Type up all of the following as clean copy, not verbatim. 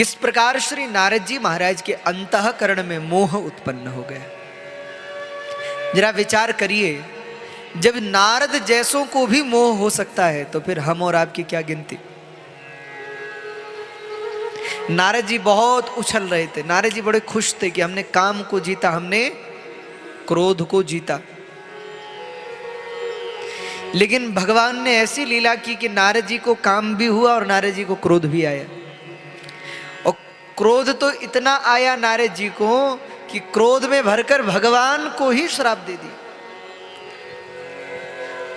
किस प्रकार श्री नारद जी महाराज के अंतःकरण में मोह उत्पन्न हो गया। जरा विचार करिए, जब नारद जैसों को भी मोह हो सकता है तो फिर हम और आपकी क्या गिनती। नारद जी बहुत उछल रहे थे, नारद जी बड़े खुश थे कि हमने काम को जीता, हमने क्रोध को जीता। लेकिन भगवान ने ऐसी लीला की कि नारद जी को काम भी हुआ और नारद जी को क्रोध भी आया। और क्रोध तो इतना आया नारद जी को कि क्रोध में भरकर भगवान को ही श्राप दे दी।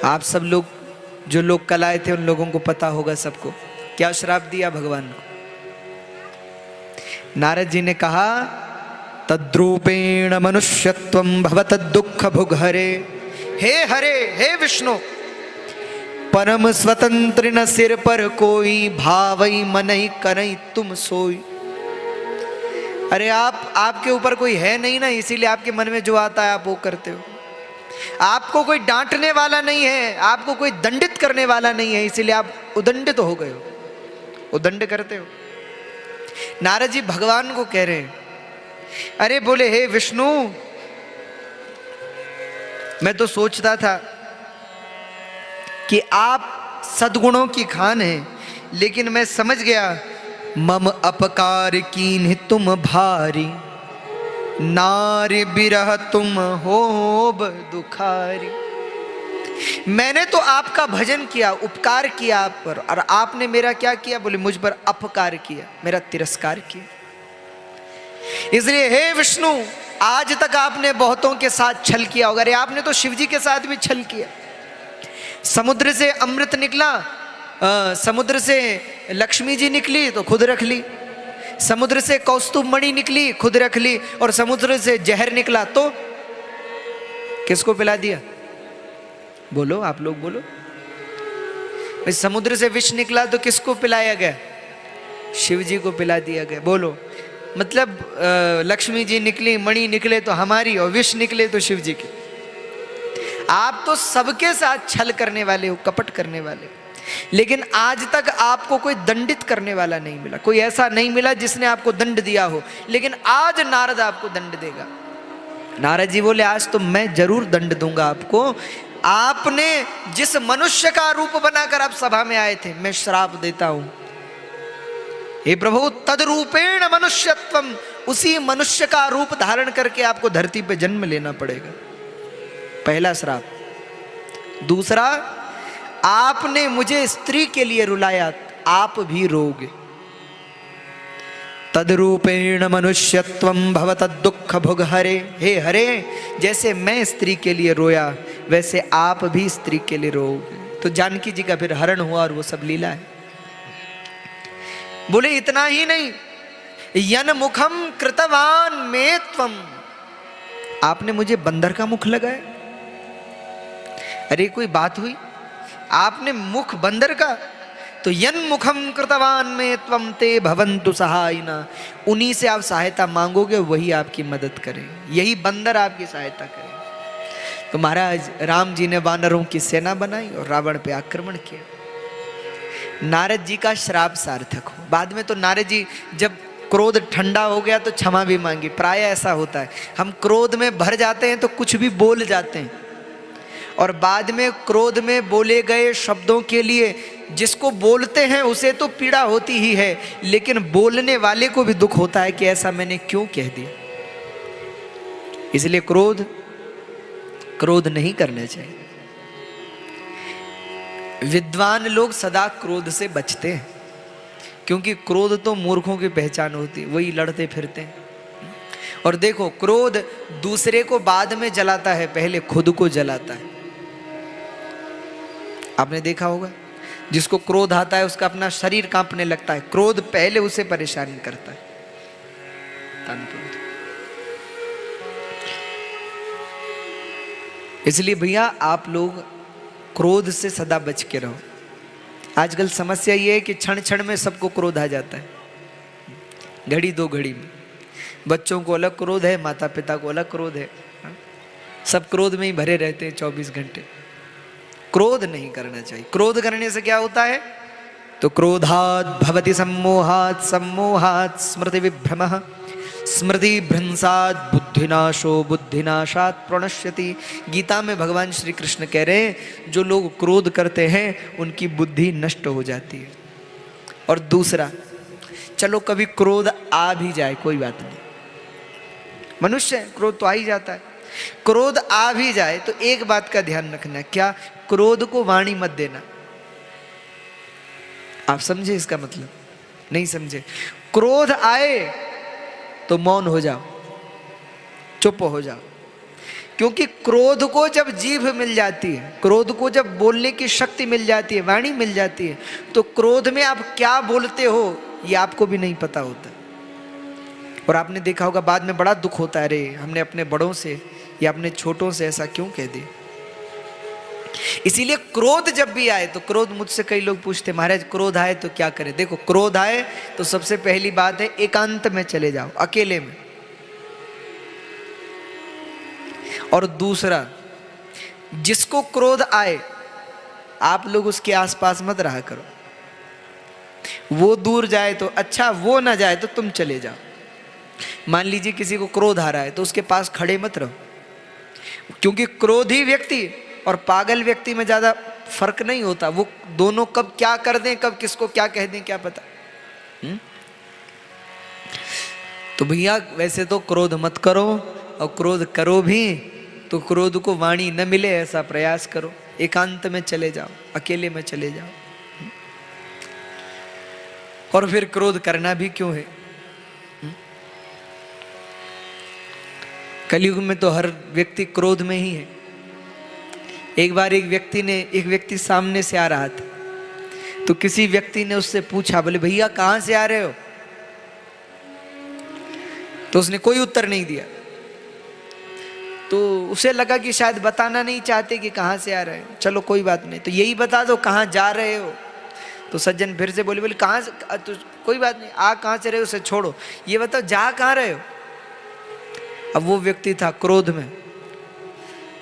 आप सब लोग, जो लोग कल आए थे उन लोगों को पता होगा सबको, क्या श्राप दिया भगवान को। नारद जी ने कहा, तद्रूपेण मनुष्यत्वं भवत दुख भुग हरे। हे हरे, हे विष्णु, परम स्वतंत्र न सिर पर कोई, भावई मनई करई तुम सोई। अरे आपके ऊपर कोई है नहीं ना, इसीलिए आपके मन में जो आता है आप वो करते हो। आपको कोई डांटने वाला नहीं है, आपको कोई दंडित करने वाला नहीं है, इसीलिए आप उदंडित हो गए हो, उदंड करते हो। नारद जी भगवान को कह रहे हैं, अरे बोले हे विष्णु, मैं तो सोचता था कि आप सद्गुणों की खान हैं, लेकिन मैं समझ गया, मम अपकार कीन्ह तुम भारी, नारी बिरह तुम होब दुखारी। मैंने तो आपका भजन किया, उपकार किया आप पर, और आपने मेरा क्या किया, बोले मुझ पर अपकार किया, मेरा तिरस्कार किया। इसलिए हे विष्णु, आज तक आपने बहुतों के साथ छल किया होगा। अरे आपने तो शिव जी के साथ भी छल किया। समुद्र से अमृत निकला, समुद्र से लक्ष्मी जी निकली तो खुद रख ली, समुद्र से कौस्तुभ मणि निकली खुद रख ली, और समुद्र से जहर निकला तो किसको पिला दिया? बोलो, आप लोग बोलो। समुद्र से विष निकला तो किसको पिलाया गया? शिव जी को पिला दिया गया। बोलो, मतलब लक्ष्मी जी निकली, मणि निकले तो हमारी, और विष निकले तो शिव जी के। आप तो सबके साथ छल करने वाले हो, कपट करने वाले हो, लेकिन आज तक आपको कोई दंडित करने वाला नहीं मिला, कोई ऐसा नहीं मिला जिसने आपको दंड दिया हो। लेकिन आज नारद आपको दंड देगा। नारद जी बोले, आज तो मैं जरूर दंड दूंगा आपको। आपने जिस मनुष्य का रूप बनाकर आप सभा में आए थे, मैं श्राप देता हूं, हे प्रभु, तद्रूपेण मनुष्यत्वम, उसी मनुष्य का रूप धारण करके आपको धरती पे जन्म लेना पड़ेगा। पहला श्राप। दूसरा, आपने मुझे स्त्री के लिए रुलाया, आप भी रोगे। तद्रूपेण मनुष्यत्वं भवत दुख भुग हरे। हे हरे, जैसे मैं स्त्री के लिए रोया वैसे आप भी स्त्री के लिए रोगे। तो जानकी जी का फिर हरण हुआ और वो सब लीला है। बोले इतना ही नहीं, यन मुखम कृतवान में त्वम, आपने मुझे बंदर का मुख लगाया। अरे कोई बात हुई, आपने मुख बंदर का, तो यन मुखम कृतवान में त्वम ते भवन्तु सहायिना, उन्हीं से आप सहायता मांगोगे, वही आपकी मदद करे, यही बंदर आपकी सहायता करे। तो महाराज राम जी ने वानरों की सेना बनाई और रावण पे आक्रमण किया। नारद जी का श्राप सार्थक हो। बाद में तो नारद जी जब क्रोध ठंडा हो गया तो क्षमा भी मांगी। प्राय ऐसा होता है, हम क्रोध में भर जाते हैं तो कुछ भी बोल जाते हैं, और बाद में क्रोध में बोले गए शब्दों के लिए जिसको बोलते हैं उसे तो पीड़ा होती ही है, लेकिन बोलने वाले को भी दुख होता है कि ऐसा मैंने क्यों कह दिया। इसलिए क्रोध नहीं करना चाहिए। विद्वान लोग सदा क्रोध से बचते हैं, क्योंकि क्रोध तो मूर्खों की पहचान होती है, वही लड़ते फिरते हैं। और देखो, क्रोध दूसरे को बाद में जलाता है, पहले खुद को जलाता है। आपने देखा होगा, जिसको क्रोध आता है उसका अपना शरीर कांपने लगता है, क्रोध पहले उसे परेशान करता है। इसलिए भैया आप लोग क्रोध से सदा बच के रहो। आजकल समस्या ये है कि क्षण क्षण में सबको क्रोध आ जाता है, घड़ी दो घड़ी में। बच्चों को अलग क्रोध है, माता पिता को अलग क्रोध है, सब क्रोध में ही भरे रहते हैं 24 घंटे। क्रोध नहीं करना चाहिए। क्रोध करने से क्या होता है? तो क्रोधात् भवति सम्मोहात्, सम्मोहात् स्मृति विभ्रमः, स्मृति भ्रंसात् बुद्धिनाशो, बुद्धिनाशात् प्रणश्यति। गीता में भगवान श्री कृष्ण कह रहे हैं जो लोग क्रोध करते हैं उनकी बुद्धि नष्ट हो जाती है। और दूसरा, चलो कभी क्रोध आ भी जाए कोई बात नहीं, मनुष्य है, क्रोध तो आ ही जाता है। क्रोध आ भी जाए तो एक बात का ध्यान रखना, क्या? क्रोध को वाणी मत देना। आप समझे इसका मतलब? नहीं समझे? क्रोध आए तो मौन हो जाओ, चुप हो जाओ, क्योंकि क्रोध को जब जीभ मिल जाती है, क्रोध को जब बोलने की शक्ति मिल जाती है, वाणी मिल जाती है, तो क्रोध में आप क्या बोलते हो ये आपको भी नहीं पता होता। और आपने देखा होगा बाद में बड़ा दुख होता है, अरे हमने अपने बड़ों से या अपने छोटों से ऐसा क्यों कह दिया। इसीलिए क्रोध जब भी आए तो, क्रोध मुझसे कई लोग पूछते महाराज क्रोध आए तो क्या करें? देखो क्रोध आए तो सबसे पहली बात है एकांत में चले जाओ, अकेले में। और दूसरा, जिसको क्रोध आए आप लोग उसके आसपास मत रहा करो, वो दूर जाए तो अच्छा, वो ना जाए तो तुम चले जाओ। मान लीजिए किसी को क्रोध आ रहा है तो उसके पास खड़े मत रहो, क्योंकि क्रोधी व्यक्ति और पागल व्यक्ति में ज्यादा फर्क नहीं होता, वो दोनों कब क्या कर दें, कब किसको क्या कह दें क्या पता। तो भैया वैसे तो क्रोध मत करो, और क्रोध करो भी तो क्रोध को वाणी न मिले ऐसा प्रयास करो, एकांत में चले जाओ, अकेले में चले जाओ। और फिर क्रोध करना भी क्यों है? कलयुग में तो हर व्यक्ति क्रोध में ही है। एक बार एक व्यक्ति सामने से आ रहा था, तो किसी व्यक्ति ने उससे पूछा, बोले भैया कहां से आ रहे हो? तो उसने कोई उत्तर नहीं दिया। तो उसे लगा कि शायद बताना नहीं चाहते कि कहां से आ रहे हैं। चलो कोई बात नहीं, तो यही बता दो कहां जा रहे हो। तो सज्जन फिर से बोले कहां से? तो कोई बात नहीं, आ कहां से रहे हो उसे छोड़ो, ये बताओ जा कहां रहे हो। अब वो व्यक्ति था क्रोध में,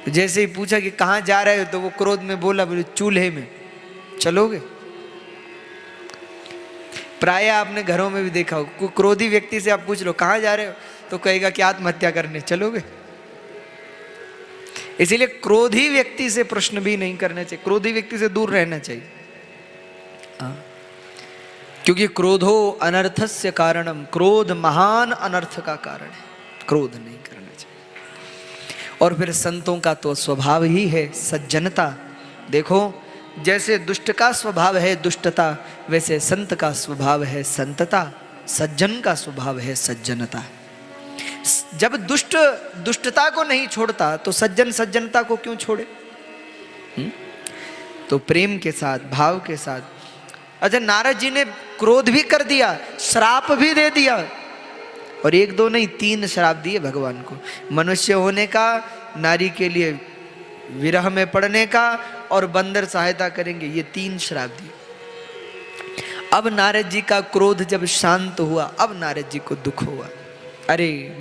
तो जैसे ही पूछा कि कहां जा रहे हो तो वो क्रोध में बोला, बोले चूल्हे में, चलोगे? प्राय आपने घरों में भी देखा हो, कोई क्रोधी व्यक्ति से आप पूछ लो कहां जा रहे हो तो कहेगा कि आत्महत्या करने, चलोगे? इसीलिए क्रोधी व्यक्ति से प्रश्न भी नहीं करना चाहिए, क्रोधी व्यक्ति से दूर रहना चाहिए। क्योंकि क्रोधो अनर्थस्य कारणम, क्रोध महान अनर्थ का कारण है, क्रोध नहीं करना चाहिए। और फिर संतों का तो स्वभाव ही है सज्जनता। देखो जैसे दुष्ट का स्वभाव है दुष्टता, वैसे संत का स्वभाव है संतता, सज्जन का स्वभाव है सज्जनता। जब दुष्ट दुष्टता को नहीं छोड़ता तो सज्जन सज्जनता को क्यों छोड़े? तो प्रेम के साथ, भाव के साथ। अच्छा, नारद जी ने क्रोध भी कर दिया, श्राप भी दे दिया, और एक दो नहीं 3 श्राप दिए भगवान को। मनुष्य होने का, नारी के लिए विरह में पड़ने का, और बंदर सहायता करेंगे, ये 3 श्राप दिए। अब नारद जी का क्रोध जब शांत हुआ, अब नारद जी को दुख हुआ, अरे